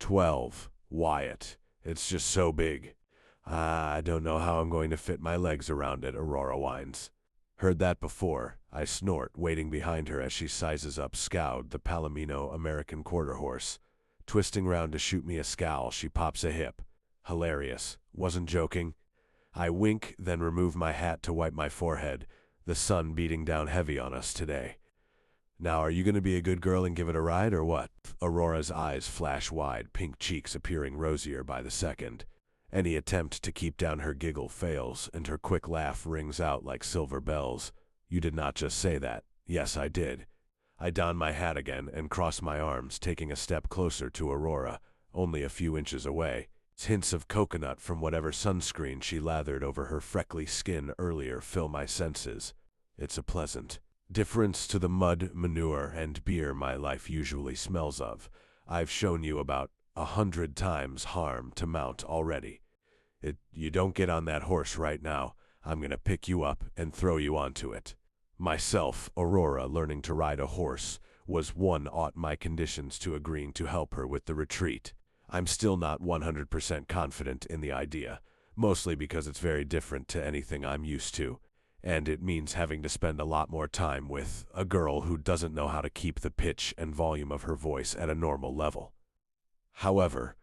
12. Wyatt. It's just so big. I don't know how I'm going to fit my legs around it, Aurora whines. Heard that before, I snort, waiting behind her as she sizes up Scout, the Palomino American quarter horse. Twisting round to shoot me a scowl, she pops a hip. Hilarious. Wasn't joking. I wink, then remove my hat to wipe my forehead, the sun beating down heavy on us today. Now, are you going to be a good girl and give it a ride, or what? Aurora's eyes flash wide, pink cheeks appearing rosier by the second. Any attempt to keep down her giggle fails, and her quick laugh rings out like silver bells. You did not just say that. Yes, I did. I don my hat again and cross my arms, taking a step closer to Aurora, only a few inches away. Hints of coconut from whatever sunscreen she lathered over her freckly skin earlier fill my senses. It's a pleasant difference to the mud, manure, and beer my life usually smells of. I've shown you about 100 times harm to mount already. You don't get on that horse right now. I'm gonna pick you up and throw you onto it. Myself, Aurora, learning to ride a horse, was one ought my conditions to agreeing to help her with the retreat. I'm still not 100% confident in the idea, mostly because it's very different to anything I'm used to, and it means having to spend a lot more time with a girl who doesn't know how to keep the pitch and volume of her voice at a normal level. However,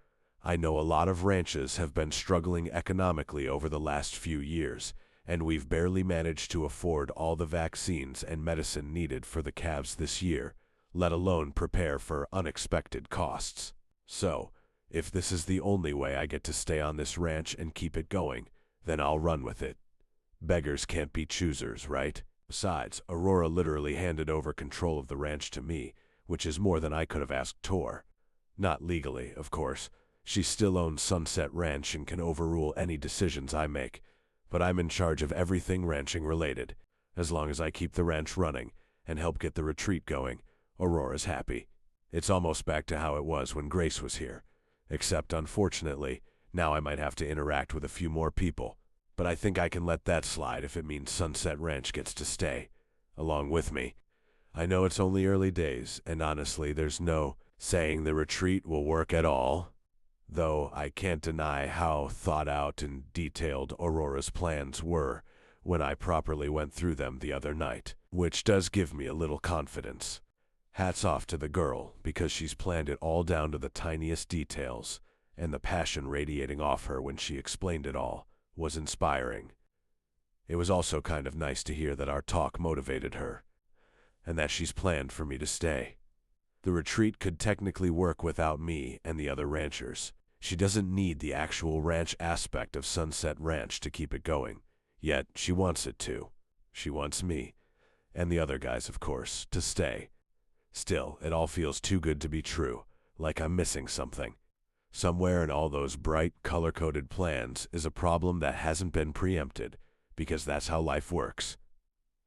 I know a lot of ranches have been struggling economically over the last few years, and we've barely managed to afford all the vaccines and medicine needed for the calves this year, let alone prepare for unexpected costs. So, if this is the only way I get to stay on this ranch and keep it going, then I'll run with it. Beggars can't be choosers, right? Besides, Aurora literally handed over control of the ranch to me, which is more than I could have asked Tor. Not legally, of course. She still owns Sunset Ranch and can overrule any decisions I make, but I'm in charge of everything ranching related. As long as I keep the ranch running and help get the retreat going, Aurora's happy. It's almost back to how it was when Grace was here. Except, unfortunately, now I might have to interact with a few more people. But I think I can let that slide if it means Sunset Ranch gets to stay, along with me. I know it's only early days, and honestly, there's no saying the retreat will work at all. Though I can't deny how thought out and detailed Aurora's plans were when I properly went through them the other night, which does give me a little confidence. Hats off to the girl, because she's planned it all down to the tiniest details, and the passion radiating off her when she explained it all was inspiring. It was also kind of nice to hear that our talk motivated her, and that she's planned for me to stay. The retreat could technically work without me and the other ranchers. She doesn't need the actual ranch aspect of Sunset Ranch to keep it going, yet she wants it to. She wants me, and the other guys, of course, to stay. Still, it all feels too good to be true, like I'm missing something. Somewhere in all those bright, color-coded plans is a problem that hasn't been preempted, because that's how life works.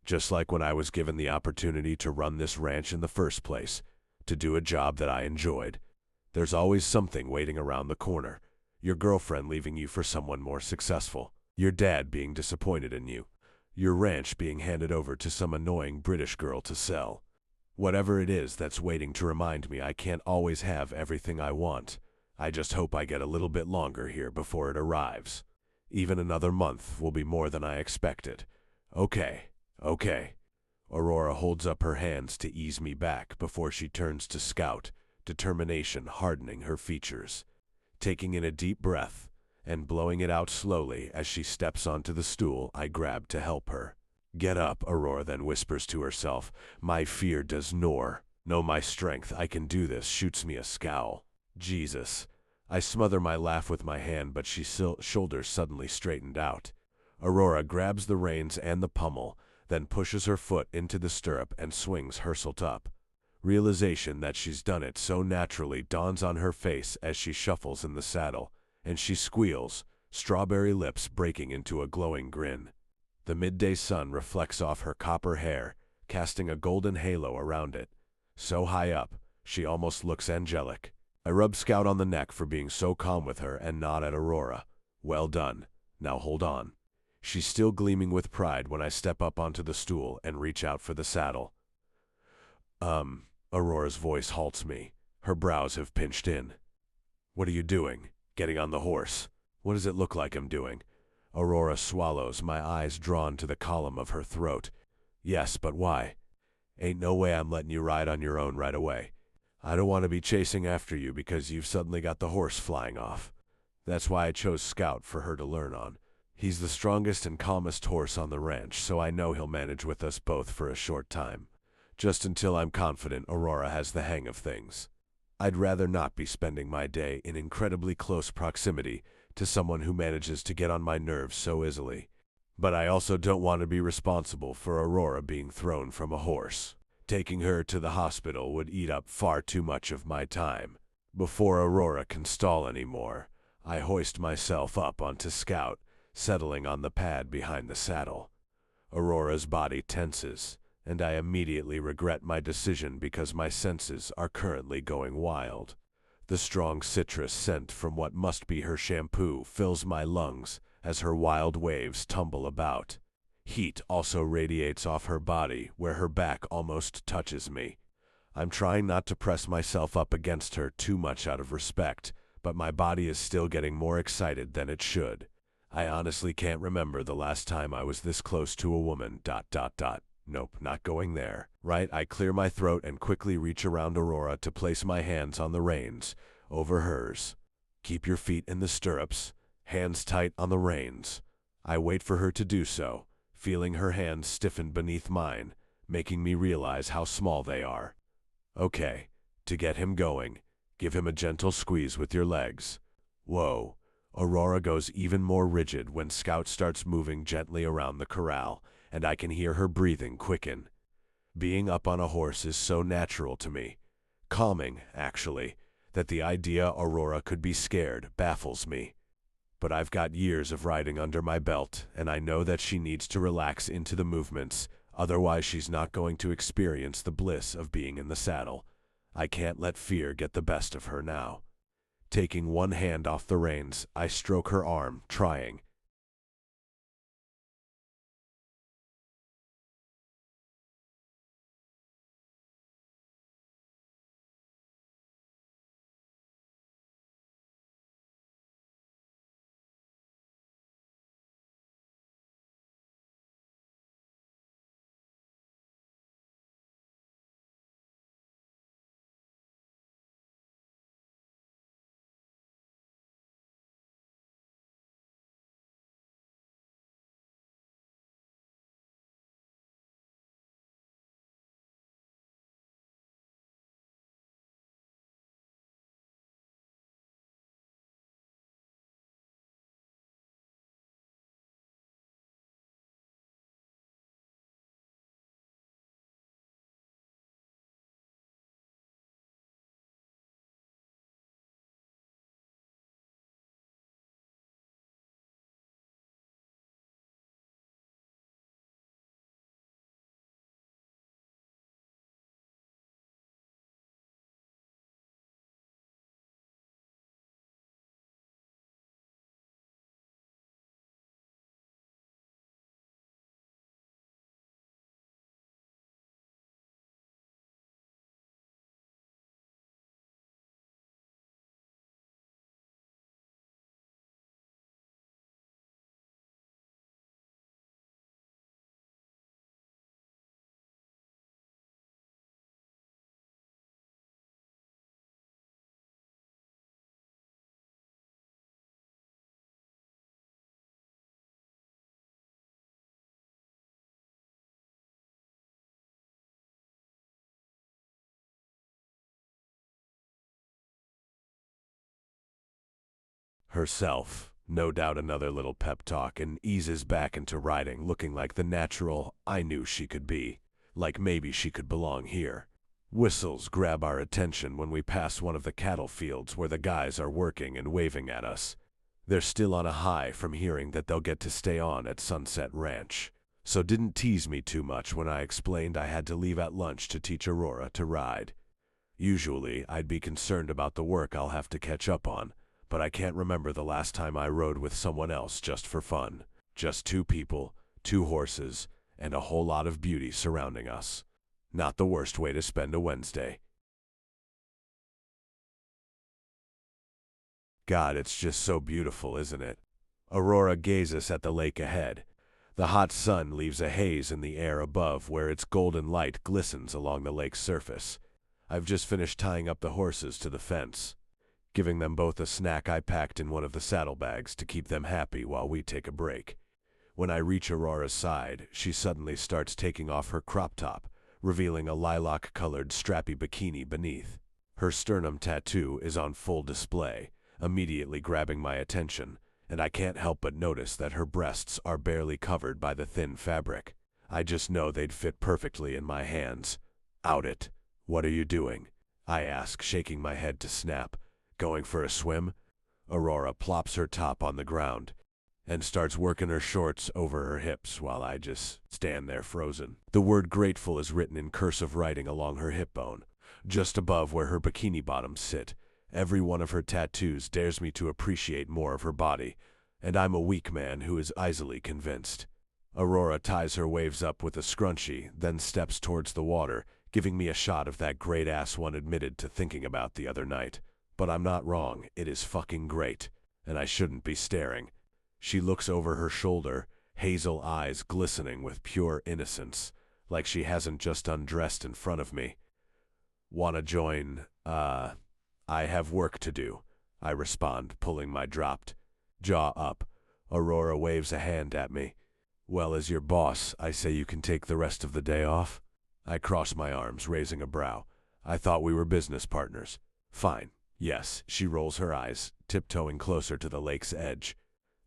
Just like when I was given the opportunity to run this ranch in the first place, to do a job that I enjoyed. There's always something waiting around the corner. Your girlfriend leaving you for someone more successful. Your dad being disappointed in you. Your ranch being handed over to some annoying British girl to sell. Whatever it is that's waiting to remind me I can't always have everything I want. I just hope I get a little bit longer here before it arrives. Even another month will be more than I expected. Okay. Aurora holds up her hands to ease me back before she turns to Scout, determination hardening her features. Taking in a deep breath and blowing it out slowly as she steps onto the stool I grab to help her. Get up, Aurora then whispers to herself. My fear does know my strength. I can do this, shoots me a scowl. Jesus. I smother my laugh with my hand, but she's shoulders suddenly straightened out. Aurora grabs the reins and the pommel, then pushes her foot into the stirrup and swings Herselt up. Realization that she's done it so naturally dawns on her face as she shuffles in the saddle, and she squeals, strawberry lips breaking into a glowing grin. The midday sun reflects off her copper hair, casting a golden halo around it. So high up, she almost looks angelic. I rub Scout on the neck for being so calm with her and nod at Aurora. Well done. Now hold on. She's still gleaming with pride when I step up onto the stool and reach out for the saddle. Aurora's voice halts me. Her brows have pinched in. What are you doing? Getting on the horse. What does it look like I'm doing? Aurora swallows, my eyes drawn to the column of her throat. Yes, but why? Ain't no way I'm letting you ride on your own right away. I don't want to be chasing after you because you've suddenly got the horse flying off. That's why I chose Scout for her to learn on. He's the strongest and calmest horse on the ranch, so I know he'll manage with us both for a short time. Just until I'm confident Aurora has the hang of things. I'd rather not be spending my day in incredibly close proximity to someone who manages to get on my nerves so easily. But I also don't want to be responsible for Aurora being thrown from a horse. Taking her to the hospital would eat up far too much of my time. Before Aurora can stall anymore, I hoist myself up onto Scout, settling on the pad behind the saddle. Aurora's body tenses, and I immediately regret my decision because my senses are currently going wild. The strong citrus scent from what must be her shampoo fills my lungs as her wild waves tumble about. Heat also radiates off her body where her back almost touches me. I'm trying not to press myself up against her too much out of respect, but my body is still getting more excited than it should. I honestly can't remember the last time I was this close to a woman. Nope, not going there. Right, I clear my throat and quickly reach around Aurora to place my hands on the reins, over hers. Keep your feet in the stirrups, hands tight on the reins. I wait for her to do so, feeling her hands stiffen beneath mine, making me realize how small they are. Okay, to get him going, give him a gentle squeeze with your legs. Whoa. Aurora goes even more rigid when Scout starts moving gently around the corral, and I can hear her breathing quicken. Being up on a horse is so natural to me. Calming, actually, that the idea Aurora could be scared baffles me. But I've got years of riding under my belt, and I know that she needs to relax into the movements, otherwise she's not going to experience the bliss of being in the saddle. I can't let fear get the best of her now. Taking one hand off the reins, I stroke her arm, trying. Herself, no doubt another little pep talk, and eases back into riding, looking like the natural I knew she could be. Like maybe she could belong here. Whistles grab our attention when we pass one of the cattle fields where the guys are working and waving at us. They're still on a high from hearing that they'll get to stay on at Sunset Ranch, so didn't tease me too much when I explained I had to leave at lunch to teach Aurora to ride. Usually, I'd be concerned about the work I'll have to catch up on, but I can't remember the last time I rode with someone else just for fun. Just two people, two horses, and a whole lot of beauty surrounding us. Not the worst way to spend a Wednesday. God, it's just so beautiful, isn't it? Aurora gazes at the lake ahead. The hot sun leaves a haze in the air above where its golden light glistens along the lake's surface. I've just finished tying up the horses to the fence, giving them both a snack I packed in one of the saddlebags to keep them happy while we take a break. When I reach Aurora's side, she suddenly starts taking off her crop top, revealing a lilac-colored strappy bikini beneath. Her sternum tattoo is on full display, immediately grabbing my attention, and I can't help but notice that her breasts are barely covered by the thin fabric. I just know they'd fit perfectly in my hands. Out it. What are you doing? I ask, shaking my head to Snap. Going for a swim? Aurora plops her top on the ground and starts working her shorts over her hips while I just stand there frozen. The word grateful is written in cursive writing along her hip bone, just above where her bikini bottoms sit. Every one of her tattoos dares me to appreciate more of her body, and I'm a weak man who is easily convinced. Aurora ties her waves up with a scrunchie, then steps towards the water, giving me a shot of that great ass one admitted to thinking about the other night. But I'm not wrong, it is fucking great, and I shouldn't be staring. She looks over her shoulder, hazel eyes glistening with pure innocence, like she hasn't just undressed in front of me. Wanna join, I have work to do, I respond, pulling my dropped jaw up. Aurora waves a hand at me. Well, as your boss, I say you can take the rest of the day off. I cross my arms, raising a brow. I thought we were business partners. Fine. Yes, she rolls her eyes, tiptoeing closer to the lake's edge.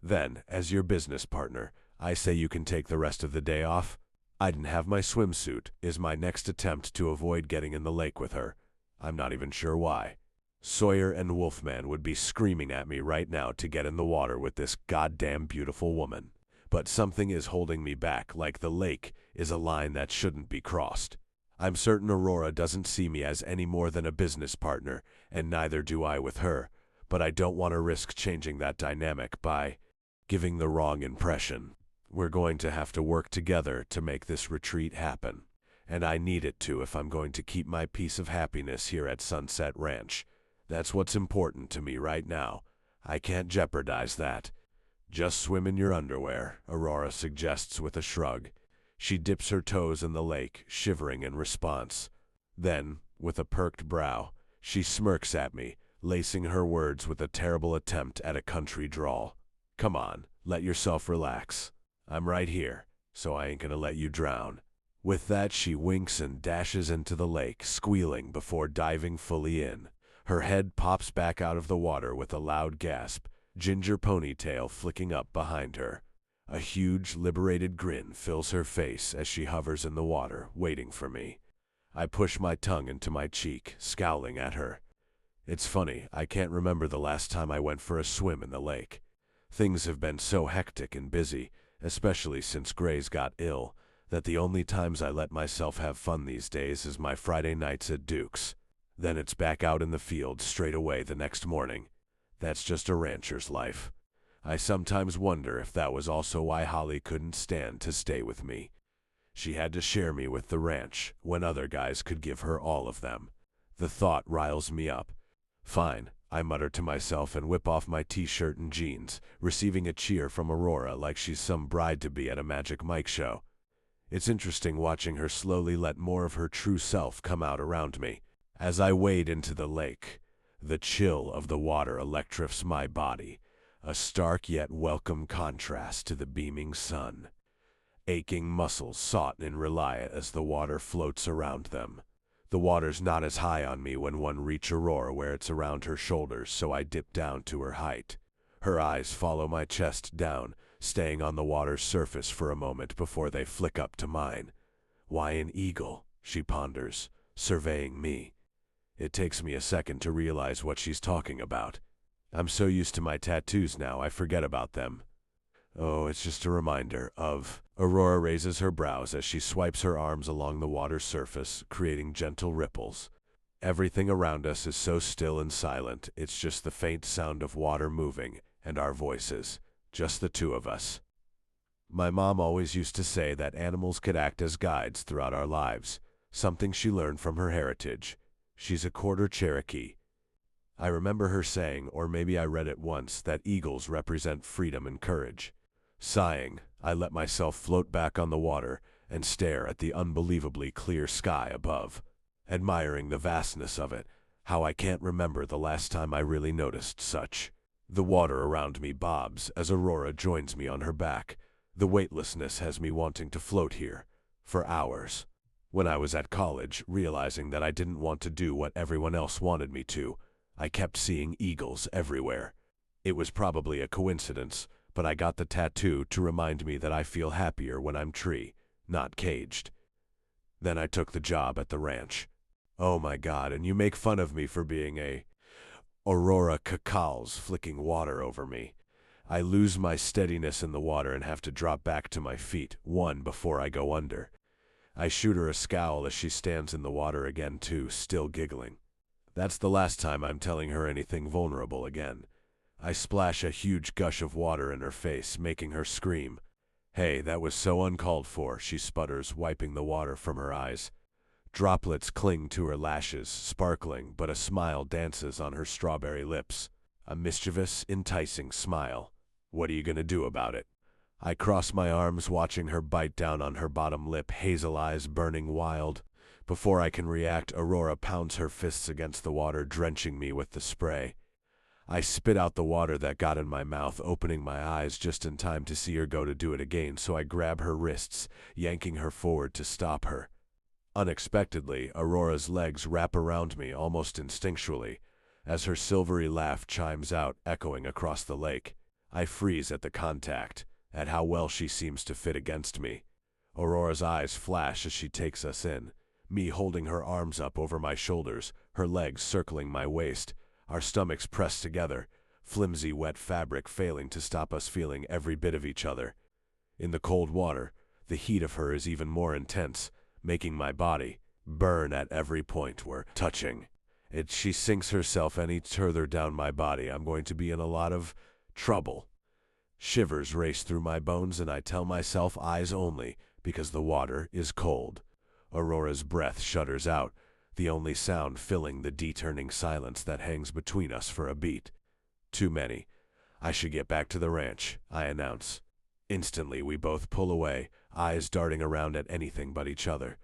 Then, as your business partner, I say you can take the rest of the day off. I didn't have my swimsuit, is my next attempt to avoid getting in the lake with her. I'm not even sure why. Sawyer and Wolfman would be screaming at me right now to get in the water with this goddamn beautiful woman. But something is holding me back, like the lake is a line that shouldn't be crossed. I'm certain Aurora doesn't see me as any more than a business partner, and neither do I with her, but I don't want to risk changing that dynamic by giving the wrong impression. We're going to have to work together to make this retreat happen, and I need it to if I'm going to keep my piece of happiness here at Sunset Ranch. That's what's important to me right now. I can't jeopardize that. Just swim in your underwear, Aurora suggests with a shrug. She dips her toes in the lake, shivering in response. Then, with a perked brow, she smirks at me, lacing her words with a terrible attempt at a country drawl. Come on, let yourself relax. I'm right here, so I ain't gonna let you drown. With that, she winks and dashes into the lake, squealing before diving fully in. Her head pops back out of the water with a loud gasp, ginger ponytail flicking up behind her. A huge, liberated grin fills her face as she hovers in the water, waiting for me. I push my tongue into my cheek, scowling at her. It's funny, I can't remember the last time I went for a swim in the lake. Things have been so hectic and busy, especially since Grace got ill, that the only times I let myself have fun these days is my Friday nights at Duke's. Then it's back out in the field straight away the next morning. That's just a rancher's life. I sometimes wonder if that was also why Holly couldn't stand to stay with me. She had to share me with the ranch, when other guys could give her all of them. The thought riles me up. Fine, I mutter to myself and whip off my t-shirt and jeans, receiving a cheer from Aurora like she's some bride-to-be at a Magic Mike show. It's interesting watching her slowly let more of her true self come out around me. As I wade into the lake, the chill of the water electrifies my body, a stark yet welcome contrast to the beaming sun. Aching muscles taut and rely as the water floats around them. The water's not as high on me when one reaches Aurora where it's around her shoulders, so I dip down to her height. Her eyes follow my chest down, staying on the water's surface for a moment before they flick up to mine. Why an eagle? She ponders, surveying me. It takes me a second to realize what she's talking about. I'm so used to my tattoos now, I forget about them. Oh, it's just a reminder of... Aurora raises her brows as she swipes her arms along the water's surface, creating gentle ripples. Everything around us is so still and silent, it's just the faint sound of water moving, and our voices. Just the two of us. My mom always used to say that animals could act as guides throughout our lives, something she learned from her heritage. She's a quarter Cherokee. I remember her saying, or maybe I read it once, that eagles represent freedom and courage. Sighing, I let myself float back on the water and stare at the unbelievably clear sky above, admiring the vastness of it. How I can't remember the last time I really noticed such. The water around me bobs as Aurora joins me on her back. The weightlessness has me wanting to float here for hours. When I was at college, realizing that I didn't want to do what everyone else wanted me to, I kept seeing eagles everywhere. It was probably a coincidence, but I got the tattoo to remind me that I feel happier when I'm tree, not caged. Then I took the job at the ranch. Oh my God, and you make fun of me for being a Aurora cacals flicking water over me. I lose my steadiness in the water and have to drop back to my feet, one before I go under. I shoot her a scowl as she stands in the water again too, still giggling. That's the last time I'm telling her anything vulnerable again. I splash a huge gush of water in her face, making her scream. Hey, that was so uncalled for, she sputters, wiping the water from her eyes. Droplets cling to her lashes, sparkling, but a smile dances on her strawberry lips. A mischievous, enticing smile. What are you gonna do about it? I cross my arms, watching her bite down on her bottom lip, hazel eyes burning wild. Before I can react, Aurora pounds her fists against the water, drenching me with the spray. I spit out the water that got in my mouth, opening my eyes just in time to see her go to do it again, so I grab her wrists, yanking her forward to stop her. Unexpectedly, Aurora's legs wrap around me almost instinctually, as her silvery laugh chimes out, echoing across the lake. I freeze at the contact, at how well she seems to fit against me. Aurora's eyes flash as she takes us in, me holding her arms up over my shoulders, her legs circling my waist, our stomachs pressed together, flimsy wet fabric failing to stop us feeling every bit of each other. In the cold water, the heat of her is even more intense, making my body burn at every point we're touching. She sinks herself any further down my body, I'm going to be in a lot of trouble. Shivers race through my bones and I tell myself eyes only, because the water is cold. Aurora's breath shudders out, the only sound filling the deturning silence that hangs between us for a beat. Too many. I should get back to the ranch, I announce. Instantly, we both pull away, eyes darting around at anything but each other.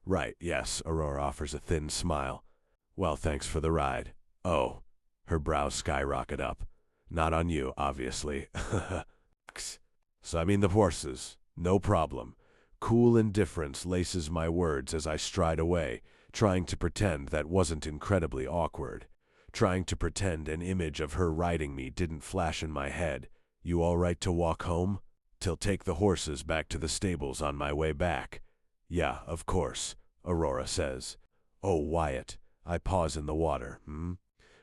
Right, yes, Aurora offers a thin smile. Well, thanks for the ride. Oh, her brows skyrocket up. Not on you, obviously. So I mean the horses. No problem. Cool indifference laces my words as I stride away, trying to pretend that wasn't incredibly awkward. Trying to pretend an image of her riding me didn't flash in my head. You all right to walk home? Till take the horses back to the stables on my way back. Yeah, of course, Aurora says. Oh, Wyatt. I pause in the water.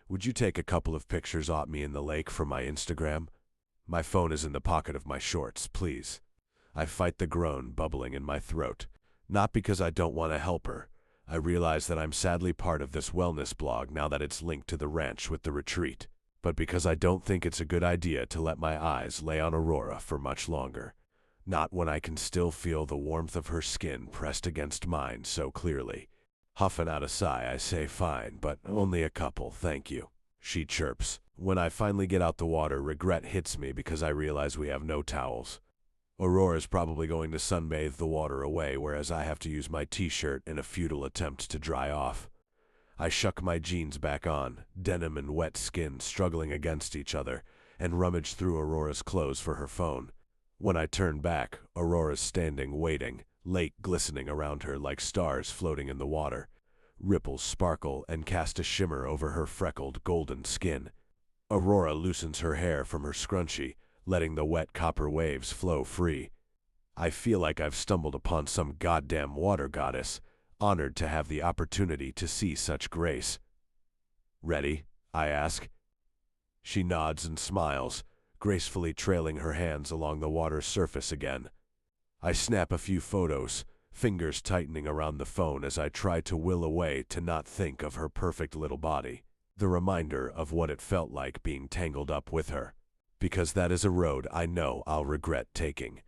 Would you take a couple of pictures of me in the lake for my Instagram? My phone is in the pocket of my shorts, please. I fight the groan bubbling in my throat. Not because I don't want to help her. I realize that I'm sadly part of this wellness blog now that it's linked to the ranch with the retreat. But because I don't think it's a good idea to let my eyes lay on Aurora for much longer. Not when I can still feel the warmth of her skin pressed against mine so clearly. Huffing out a sigh, I say fine, but only a couple, thank you. She chirps. When I finally get out the water, regret hits me because I realize we have no towels. Aurora's probably going to sunbathe the water away, whereas I have to use my t-shirt in a futile attempt to dry off. I shuck my jeans back on, denim and wet skin struggling against each other, and rummage through Aurora's clothes for her phone. When I turn back, Aurora's standing, waiting, lake glistening around her like stars floating in the water. Ripples sparkle and cast a shimmer over her freckled, golden skin. Aurora loosens her hair from her scrunchie, letting the wet copper waves flow free. I feel like I've stumbled upon some goddamn water goddess, honored to have the opportunity to see such grace. Ready? I ask. She nods and smiles, gracefully trailing her hands along the water's surface again. I snap a few photos, fingers tightening around the phone as I try to will away to not think of her perfect little body, the reminder of what it felt like being tangled up with her. Because that is a road I know I'll regret taking.